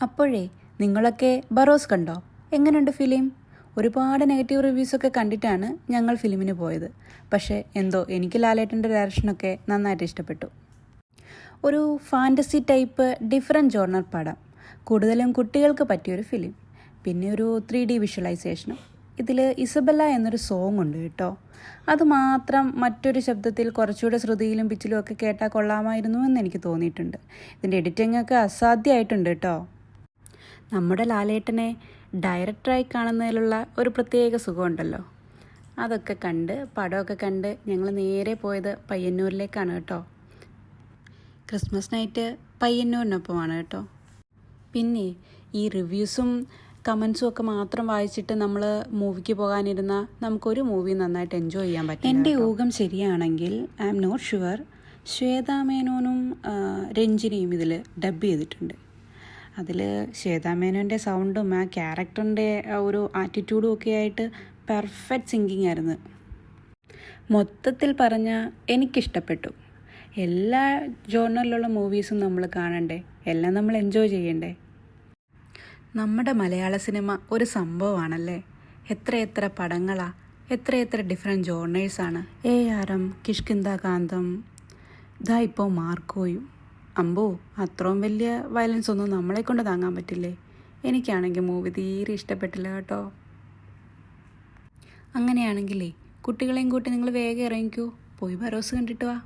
അപ്പോഴേ നിങ്ങളൊക്കെ ബറോസ് കണ്ടോ? എങ്ങനെയുണ്ട് ഫിലിം? ഒരുപാട് നെഗറ്റീവ് റിവ്യൂസൊക്കെ കണ്ടിട്ടാണ് ഞങ്ങൾ ഫിലിമിന് പോയത്. പക്ഷേ എന്തോ എനിക്ക് ലാലേട്ടൻ്റെ ഡയറക്ഷനൊക്കെ നന്നായിട്ട് ഇഷ്ടപ്പെട്ടു. ഒരു ഫാൻറ്റസി ടൈപ്പ് ഡിഫറെൻറ്റ് ജോണർ പടം, കൂടുതലും കുട്ടികൾക്ക് പറ്റിയൊരു ഫിലിം, പിന്നെ ഒരു 3D വിഷ്വലൈസേഷനും. ഇതിൽ ഇസബെല്ല എന്നൊരു സോങ് ഉണ്ട് കേട്ടോ. അത് മാത്രം മറ്റൊരു ശബ്ദത്തിൽ കുറച്ചുകൂടെ ശ്രുതിയിലും പിച്ചിലും ഒക്കെ കേട്ടാൽ കൊള്ളാമായിരുന്നു എന്ന് എനിക്ക് തോന്നിയിട്ടുണ്ട്. ഇതിൻ്റെ എഡിറ്റിംഗ് ഒക്കെ അസാധ്യമായിട്ടുണ്ട് കേട്ടോ. നമ്മുടെ ലാലേട്ടനെ ഡയറക്ടറായി കാണുന്നതിലുള്ള ഒരു പ്രത്യേക സുഖമുണ്ടല്ലോ. അതൊക്കെ കണ്ട് പടമൊക്കെ കണ്ട് ഞങ്ങൾ നേരെ പോയത് പയ്യന്നൂരിലേക്കാണ് കേട്ടോ. ക്രിസ്മസ് നൈറ്റ് പയ്യന്നൂരിനൊപ്പമാണ് കേട്ടോ. പിന്നെ ഈ റിവ്യൂസും കമൻസും ഒക്കെ മാത്രം വായിച്ചിട്ട് നമ്മൾ മൂവിക്ക് പോകാനിരുന്നാൽ നമുക്കൊരു മൂവി നന്നായിട്ട് എൻജോയ് ചെയ്യാൻ പറ്റും. എൻ്റെ ഊഹം ശരിയാണെങ്കിൽ I am not sure, Shwetha മേനോനും രഞ്ജിനിയും ഇതിൽ ഡബ് ചെയ്തിട്ടുണ്ട്. അതിൽ ശ്വേതാ മേനോൻ്റെ സൗണ്ടും ആ ക്യാരക്ടറിൻ്റെ ഒരു ആറ്റിറ്റ്യൂഡും ഒക്കെ ആയിട്ട് പെർഫെക്റ്റ് സിങ്കിങ് ആയിരുന്നു. മൊത്തത്തിൽ പറഞ്ഞാൽ എനിക്കിഷ്ടപ്പെട്ടു. എല്ലാ ജോണറിലുള്ള മൂവീസും നമ്മൾ കാണണ്ടേ, എല്ലാം നമ്മൾ എൻജോയ് ചെയ്യണ്ടേ. നമ്മുടെ മലയാള സിനിമ ഒരു സംഭവമാണല്ലേ. എത്രയെത്ര പടങ്ങളാണ്, എത്രയെത്ര ഡിഫറെൻറ്റ് ജോണേഴ്സാണ്. ARM, കിഷ്കിന്ദ കാന്തം, ഇതാ ഇപ്പോൾ മാർക്കോയും. അമ്പോ, അത്രയും വലിയ വയലൻസ് ഒന്നും നമ്മളെ കൊണ്ട് താങ്ങാൻ പറ്റില്ലേ. എനിക്കാണെങ്കിൽ മൂവി തീരെ ഇഷ്ടപ്പെട്ടില്ല കേട്ടോ. അങ്ങനെയാണെങ്കിലേ കുട്ടികളെയും കൂട്ടി നിങ്ങൾ വേഗം ഇറങ്ങിക്കൂ, പോയി ബറോസ് കണ്ടിട്ട് വാ.